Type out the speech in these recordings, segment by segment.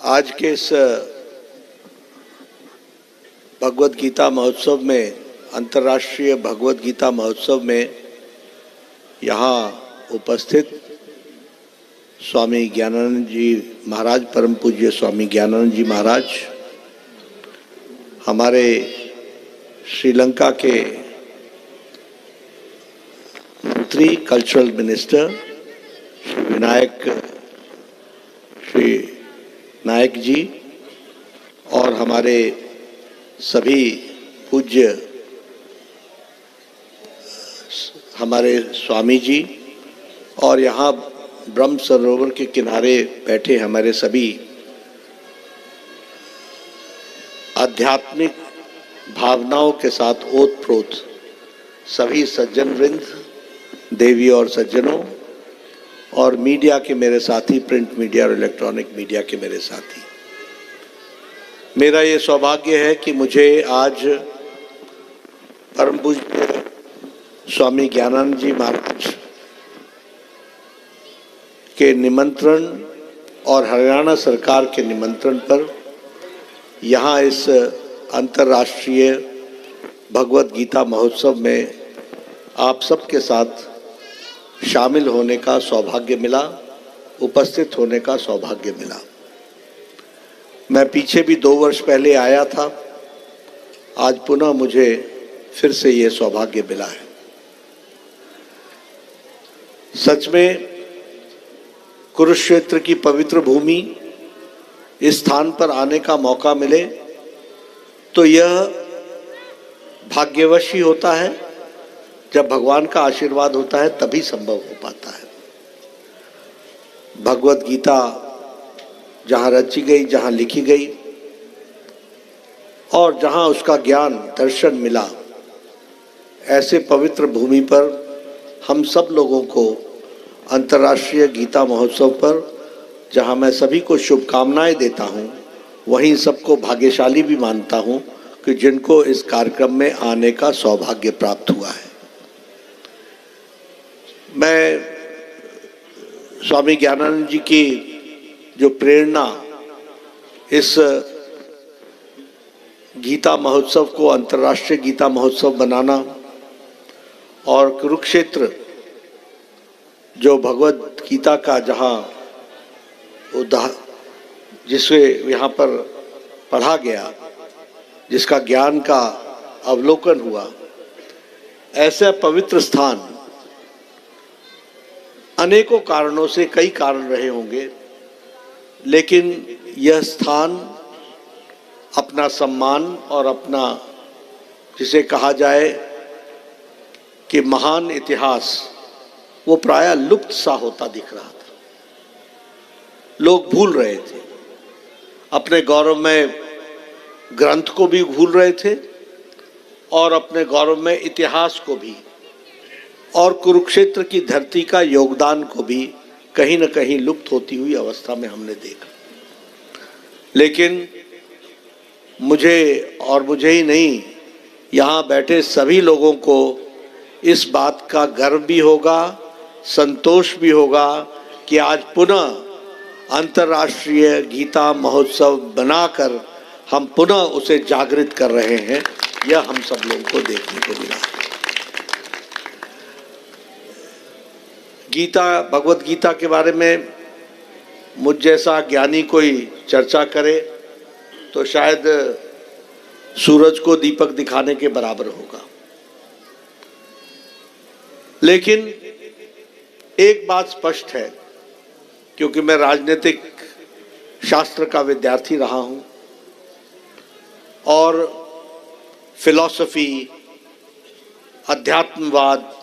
आज के इस भगवत गीता महोत्सव में, अंतर्राष्ट्रीय भगवत गीता महोत्सव में यहाँ उपस्थित स्वामी ज्ञानानंद जी महाराज, परम पूज्य स्वामी ज्ञानानंद जी महाराज, हमारे श्रीलंका के मंत्री, कल्चरल मिनिस्टर श्री नायक जी, और हमारे सभी पूज्य हमारे स्वामी जी, और यहाँ ब्रह्म सरोवर के किनारे बैठे हमारे सभी आध्यात्मिक भावनाओं के साथ ओतप्रोत सभी सज्जन वृंद, देवी और सज्जनों, और मीडिया के मेरे साथी, प्रिंट मीडिया और इलेक्ट्रॉनिक मीडिया के मेरे साथी, मेरा ये सौभाग्य है कि मुझे आज परम पूज्य स्वामी ज्ञानानंद जी महाराज के निमंत्रण और हरियाणा सरकार के निमंत्रण पर यहाँ इस अंतर्राष्ट्रीय भगवत गीता महोत्सव में आप सबके साथ शामिल होने का सौभाग्य मिला, उपस्थित होने का सौभाग्य मिला। मैं पीछे भी 2 वर्ष पहले आया था, आज पुनः मुझे फिर से ये सौभाग्य मिला है। सच में कुरुक्षेत्र की पवित्र भूमि, इस स्थान पर आने का मौका मिले तो यह भाग्यवश ही होता है। जब भगवान का आशीर्वाद होता है तभी संभव हो पाता है। भगवत गीता जहाँ रची गई, जहाँ लिखी गई और जहाँ उसका ज्ञान दर्शन मिला, ऐसे पवित्र भूमि पर हम सब लोगों को अंतर्राष्ट्रीय गीता महोत्सव पर, जहाँ मैं सभी को शुभकामनाएं देता हूँ, वहीं सबको भाग्यशाली भी मानता हूँ कि जिनको इस कार्यक्रम में आने का सौभाग्य प्राप्त हुआ है। मैं स्वामी ज्ञानानंद जी की जो प्रेरणा इस गीता महोत्सव को अंतर्राष्ट्रीय गीता महोत्सव बनाना और कुरुक्षेत्र जो भगवत गीता का जहाँ जिसे यहाँ पर पढ़ा गया, जिसका ज्ञान का अवलोकन हुआ, ऐसा पवित्र स्थान अनेकों कारणों से, कई कारण रहे होंगे, लेकिन यह स्थान अपना सम्मान और अपना, जिसे कहा जाए कि महान इतिहास, वो प्रायः लुप्त सा होता दिख रहा था। लोग भूल रहे थे, अपने गौरवमय ग्रंथ को भी भूल रहे थे और अपने गौरवमय इतिहास को भी, और कुरुक्षेत्र की धरती का योगदान को भी कहीं न कहीं लुप्त होती हुई अवस्था में हमने देखा। लेकिन मुझे ही नहीं, यहाँ बैठे सभी लोगों को इस बात का गर्व भी होगा, संतोष भी होगा कि आज पुनः अंतर्राष्ट्रीय गीता महोत्सव बनाकर हम पुनः उसे जागृत कर रहे हैं। यह हम सब लोगों को देखने को मिला। गीता, भगवत गीता के बारे में मुझ जैसा ज्ञानी कोई चर्चा करे तो शायद सूरज को दीपक दिखाने के बराबर होगा। लेकिन एक बात स्पष्ट है, क्योंकि मैं राजनीतिक शास्त्र का विद्यार्थी रहा हूं और फिलॉसफी, अध्यात्मवाद,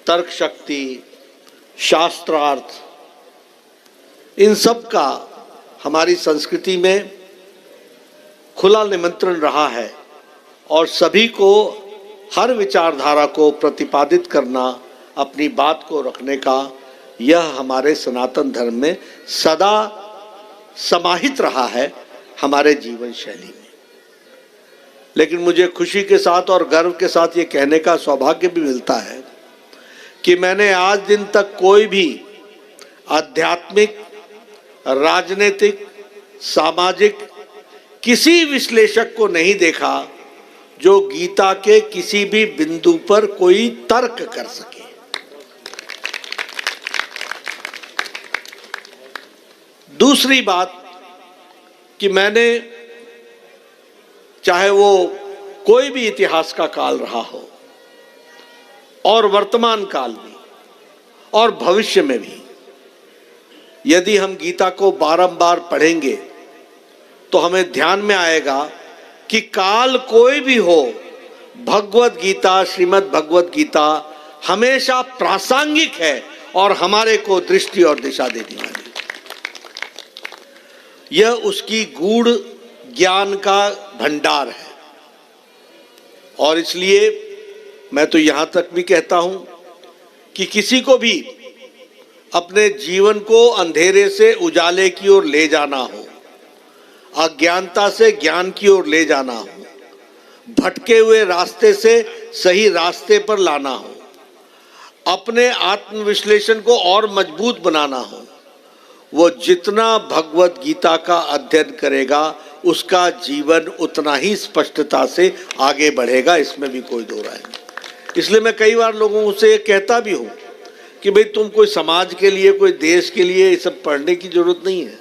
तर्क शक्ति, शास्त्रार्थ, इन सब का हमारी संस्कृति में खुला निमंत्रण रहा है और सभी को, हर विचारधारा को प्रतिपादित करना, अपनी बात को रखने का, यह हमारे सनातन धर्म में सदा समाहित रहा है, हमारे जीवन शैली में। लेकिन मुझे खुशी के साथ और गर्व के साथ ये कहने का सौभाग्य भी मिलता है कि मैंने आज दिन तक कोई भी आध्यात्मिक, राजनीतिक सामाजिक किसी विश्लेषक को नहीं देखा जो गीता के किसी भी बिंदु पर कोई तर्क कर सके। दूसरी बात कि मैंने, चाहे वो कोई भी इतिहास का काल रहा हो और वर्तमान काल में और भविष्य में भी, यदि हम गीता को बारंबार पढ़ेंगे तो हमें ध्यान में आएगा कि काल कोई भी हो, भगवत गीता, श्रीमद् भगवत गीता हमेशा प्रासंगिक है और हमारे को दृष्टि और दिशा देने वाली। यह उसकी गूढ़ ज्ञान का भंडार है और इसलिए मैं तो यहां तक भी कहता हूं कि किसी को भी अपने जीवन को अंधेरे से उजाले की ओर ले जाना हो, अज्ञानता से ज्ञान की ओर ले जाना हो, भटके हुए रास्ते से सही रास्ते पर लाना हो, अपने आत्मविश्लेषण को और मजबूत बनाना हो, वो जितना भगवत गीता का अध्ययन करेगा उसका जीवन उतना ही स्पष्टता से आगे बढ़ेगा, इसमें भी कोई दो राय नहीं। इसलिए मैं कई बार लोगों से कहता भी हूं कि भाई तुम कोई समाज के लिए, कोई देश के लिए ये सब पढ़ने की जरूरत नहीं है।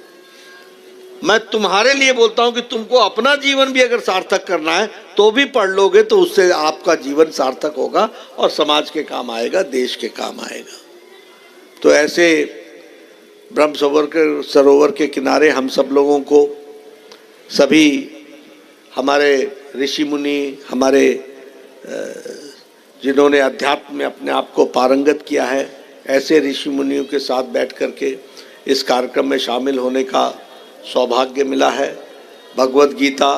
मैं तुम्हारे लिए बोलता हूं कि तुमको अपना जीवन भी अगर सार्थक करना है तो भी पढ़ लोगे तो उससे आपका जीवन सार्थक होगा और समाज के काम आएगा, देश के काम आएगा। तो ऐसे ब्रह्म सरोवर के किनारे हम सब लोगों को, सभी हमारे ऋषि मुनि, हमारे जिन्होंने अध्यात्म में अपने आप को पारंगत किया है, ऐसे ऋषि मुनियों के साथ बैठ करके इस कार्यक्रम में शामिल होने का सौभाग्य मिला है। भगवत गीता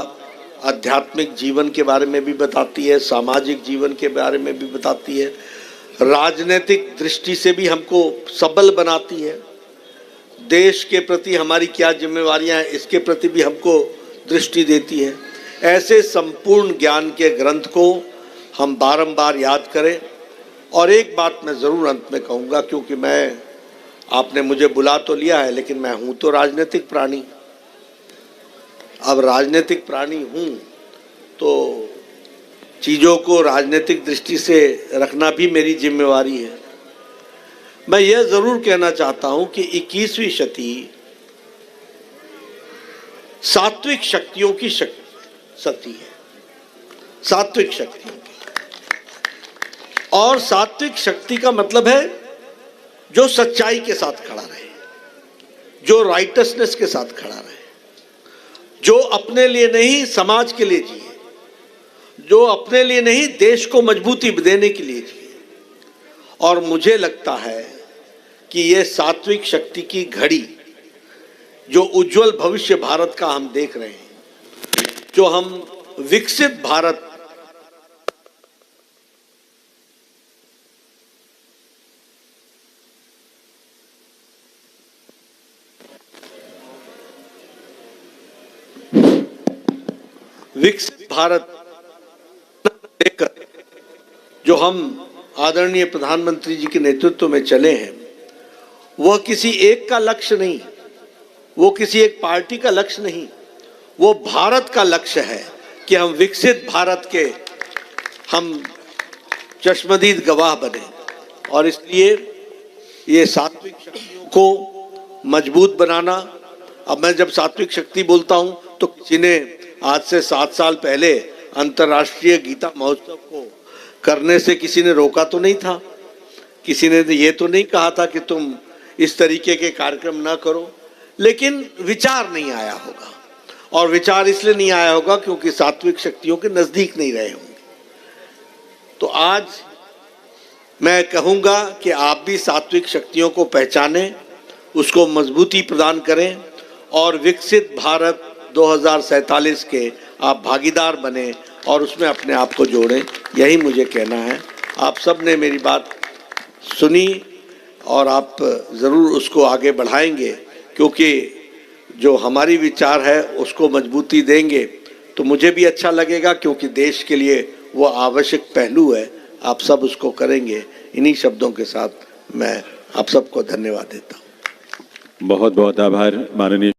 आध्यात्मिक जीवन के बारे में भी बताती है, सामाजिक जीवन के बारे में भी बताती है, राजनीतिक दृष्टि से भी हमको सबल बनाती है, देश के प्रति हमारी क्या जिम्मेवारियां हैं इसके प्रति भी हमको दृष्टि देती है। ऐसे संपूर्ण ज्ञान के ग्रंथ को हम बारंबार याद करें। और एक बात मैं ज़रूर अंत में कहूँगा, क्योंकि आपने मुझे बुला तो लिया है लेकिन मैं हूँ तो राजनीतिक प्राणी। अब राजनीतिक प्राणी हूँ तो चीज़ों को राजनीतिक दृष्टि से रखना भी मेरी जिम्मेवारी है। मैं यह जरूर कहना चाहता हूं कि 21वीं शती सात्विक शक्तियों की सती है, सात्विक शक्तियों की। और सात्विक शक्ति का मतलब है जो सच्चाई के साथ खड़ा रहे, जो राइटसनेस के साथ खड़ा रहे, जो अपने लिए नहीं समाज के लिए जिए, जो अपने लिए नहीं देश को मजबूती देने के लिए जिए। और मुझे लगता है कि ये सात्विक शक्ति की घड़ी, जो उज्जवल भविष्य भारत का हम देख रहे हैं, जो हम विकसित भारत, लेकर जो हम आदरणीय प्रधानमंत्री जी के नेतृत्व में चले हैं, वह किसी एक का लक्ष्य नहीं, वो किसी एक पार्टी का लक्ष्य नहीं, वो भारत का लक्ष्य है कि हम विकसित भारत के हम चश्मदीद गवाह बने। और इसलिए ये सात्विक शक्तियों को मजबूत बनाना, अब मैं जब सात्विक शक्ति बोलता हूं तो किसी ने आज से 7 साल पहले अंतर्राष्ट्रीय गीता महोत्सव को करने से किसी ने रोका तो नहीं था, किसी ने ये तो नहीं कहा था कि तुम इस तरीके के कार्यक्रम ना करो, लेकिन विचार नहीं आया होगा। और विचार इसलिए नहीं आया होगा क्योंकि सात्विक शक्तियों के नजदीक नहीं रहे होंगे। तो आज मैं कहूँगा कि आप भी सात्विक शक्तियों को पहचानें, उसको मजबूती प्रदान करें और विकसित भारत 2047 के आप भागीदार बने और उसमें अपने आप को जोड़ें। यही मुझे कहना है। आप सब ने मेरी बात सुनी और आप ज़रूर उसको आगे बढ़ाएंगे, क्योंकि जो हमारी विचार है उसको मजबूती देंगे तो मुझे भी अच्छा लगेगा, क्योंकि देश के लिए वो आवश्यक पहलू है। आप सब उसको करेंगे। इन्हीं शब्दों के साथ मैं आप सबको धन्यवाद देता हूँ। बहुत बहुत आभार माननीय